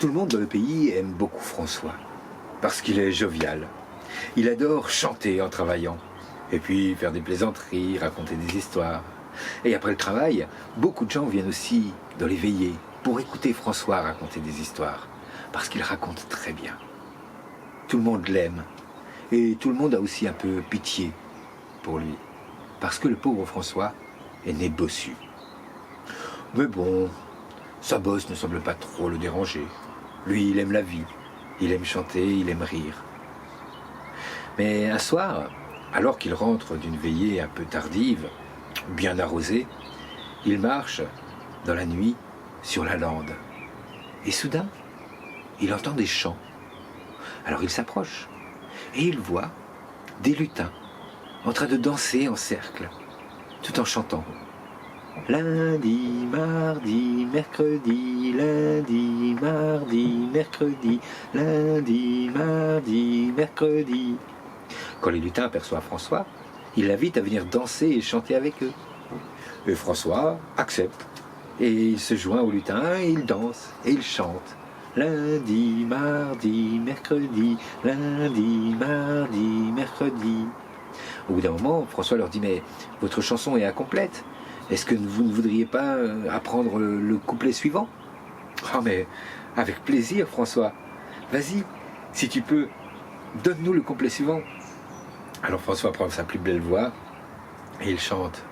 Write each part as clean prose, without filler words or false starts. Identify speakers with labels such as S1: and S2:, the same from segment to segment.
S1: Tout le monde dans le pays aime beaucoup François, parce qu'il est jovial. Il adore chanter en travaillant, et puis faire des plaisanteries, raconter des histoires. Et après le travail, beaucoup de gens viennent aussi dans les veillées pour écouter François raconter des histoires, parce qu'il raconte très bien. Tout le monde l'aime, et tout le monde a aussi un peu pitié pour lui, parce que le pauvre François est né bossu. Mais bon, sa bosse ne semble pas trop le déranger. Lui, il aime la vie, il aime chanter, il aime rire. Mais un soir, alors qu'il rentre d'une veillée un peu tardive, bien arrosée, il marche dans la nuit sur la lande. Et soudain, il entend des chants. Alors il s'approche et il voit des lutins en train de danser en cercle, tout en chantant. Lundi, mardi, mercredi, lundi, mardi, mercredi, lundi, mardi, mercredi. Quand les lutins aperçoivent François, ils l'invitent à venir danser et chanter avec eux. Et François accepte. Et il se joint aux lutins et il danse et il chante. Lundi, mardi, mercredi, lundi, mardi, mercredi. Au bout d'un moment, François leur dit « Mais votre chanson est incomplète. Est-ce que vous ne voudriez pas apprendre le couplet suivant ?»« Oh mais avec plaisir François. Vas-y, si tu peux, donne-nous le couplet suivant. » Alors François prend sa plus belle voix et il chante.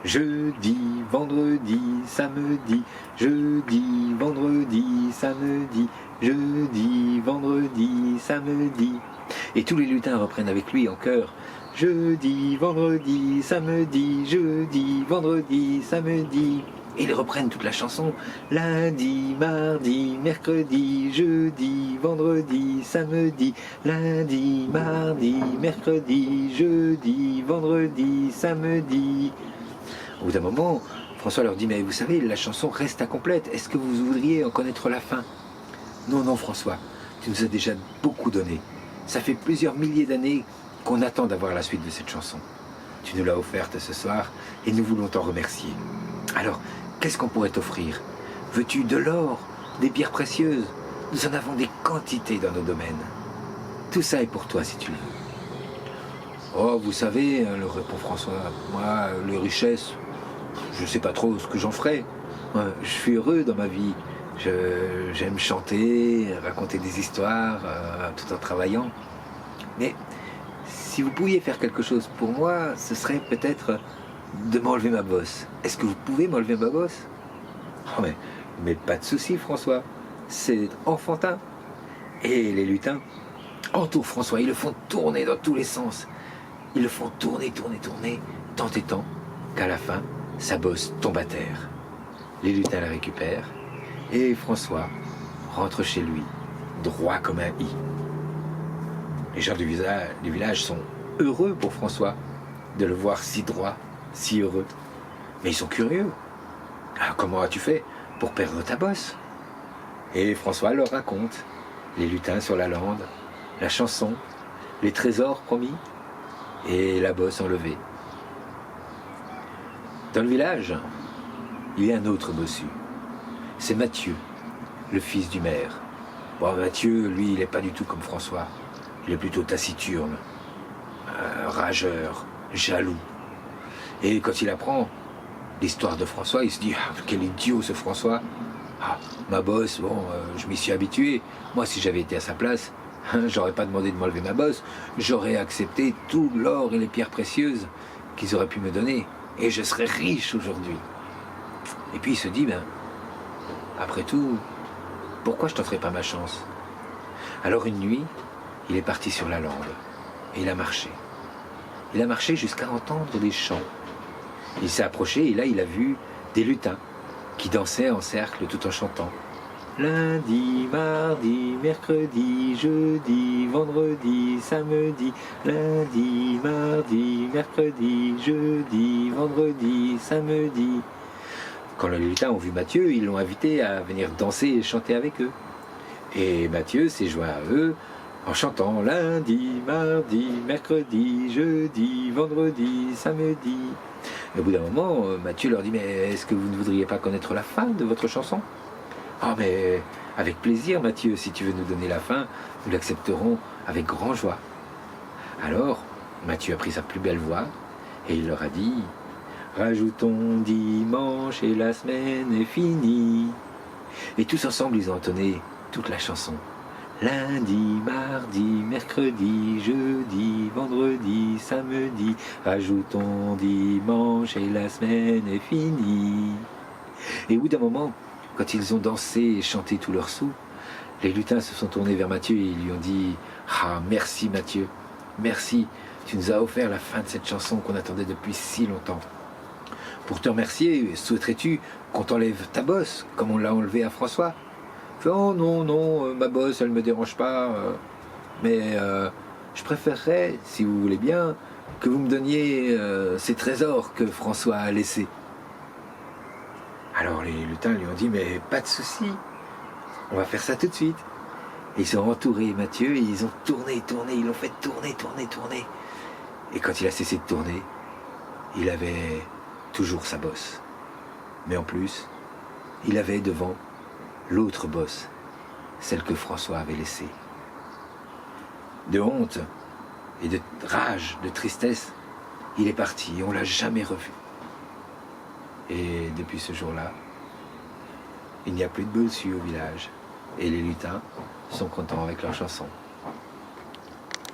S1: Jeudi, vendredi, samedi, jeudi, vendredi, samedi, jeudi, vendredi, samedi. Et tous les lutins reprennent avec lui en chœur. Jeudi, vendredi, samedi, jeudi, vendredi, samedi. Et ils reprennent toute la chanson. Lundi, mardi, mercredi, jeudi, vendredi, samedi. Lundi, mardi, mercredi, jeudi, vendredi, samedi. Au bout d'un moment, François leur dit « Mais vous savez, la chanson reste incomplète. Est-ce que vous voudriez en connaître la fin ?»« Non, non, François, tu nous as déjà beaucoup donné. Ça fait plusieurs milliers d'années qu'on attend d'avoir la suite de cette chanson. Tu nous l'as offerte ce soir et nous voulons t'en remercier. Alors, qu'est-ce qu'on pourrait t'offrir? Veux-tu de l'or, des pierres précieuses? Nous en avons des quantités dans nos domaines. Tout ça est pour toi si tu le veux. »« Oh, vous savez, leur répond François, moi, les richesses, je ne sais pas trop ce que j'en ferai. Je suis heureux dans ma vie. J'aime chanter, raconter des histoires, tout en travaillant. Mais si vous pouviez faire quelque chose pour moi, ce serait peut-être de m'enlever ma bosse. Est-ce que vous pouvez m'enlever ma bosse? » Oh mais pas de souci, François. C'est enfantin. Et les lutins entourent François. Ils le font tourner dans tous les sens. Ils le font tourner, tourner, tourner, tant et tant, qu'à la fin, sa bosse tombe à terre. Les lutins la récupèrent, et François rentre chez lui, droit comme un i. Les gens du village sont heureux pour François de le voir si droit, si heureux. Mais ils sont curieux. Ah, comment as-tu fait pour perdre ta bosse? Et François leur raconte les lutins sur la lande, la chanson, les trésors promis et la bosse enlevée. Dans le village, il y a un autre bossu. C'est Mathieu, le fils du maire. Bon, Mathieu, lui, il n'est pas du tout comme François. Il est plutôt taciturne, rageur, jaloux. Et quand il apprend l'histoire de François, il se dit « Ah, quel idiot ce François ! Ah, ma bosse, bon, je m'y suis habitué. Moi, si j'avais été à sa place, j'aurais pas demandé de m'enlever ma bosse. J'aurais accepté tout l'or et les pierres précieuses qu'ils auraient pu me donner. Et je serais riche aujourd'hui. » Et puis il se dit « Ben, après tout, pourquoi je t'offrais pas ma chance ?» Alors une nuit, il est parti sur la lande. Et il a marché. Il a marché jusqu'à entendre des chants. Il s'est approché et là il a vu des lutins qui dansaient en cercle tout en chantant. Lundi, mardi, mercredi, jeudi, vendredi, samedi. Lundi, mardi, mercredi, jeudi, vendredi, samedi. Quand les lutins ont vu Mathieu, ils l'ont invité à venir danser et chanter avec eux. Et Mathieu s'est joint à eux en chantant lundi, mardi, mercredi, jeudi, vendredi, samedi. Et au bout d'un moment, Mathieu leur dit « Mais est-ce que vous ne voudriez pas connaître la fin de votre chanson ?» Ah mais avec plaisir Mathieu, si tu veux nous donner la fin, nous l'accepterons avec grand joie. Alors Mathieu a pris sa plus belle voix et il leur a dit: rajoutons dimanche et la semaine est finie. Et tous ensemble ils ont entonné toute la chanson. Lundi, mardi, mercredi, jeudi, vendredi, samedi, rajoutons dimanche et la semaine est finie. Et au bout d'un moment, quand ils ont dansé et chanté tous leurs sous, les lutins se sont tournés vers Mathieu et ils lui ont dit: ah, merci Mathieu, merci, tu nous as offert la fin de cette chanson qu'on attendait depuis si longtemps. Pour te remercier, souhaiterais-tu qu'on t'enlève ta bosse, comme on l'a enlevé à François? Oh non, non, ma bosse, elle ne me dérange pas, mais je préférerais, si vous voulez bien, que vous me donniez ces trésors que François a laissés. Alors les lutins lui ont dit: mais pas de souci, on va faire ça tout de suite. Et ils ont entouré Mathieu et ils ont tourné, ils l'ont fait tourner. Et quand il a cessé de tourner, il avait toujours sa bosse. Mais en plus, il avait devant l'autre bosse, celle que François avait laissée. De honte et de rage, de tristesse, il est parti et on ne l'a jamais revu. Et depuis ce jour-là, il n'y a plus de bossu au village et les lutins sont contents avec leur chanson.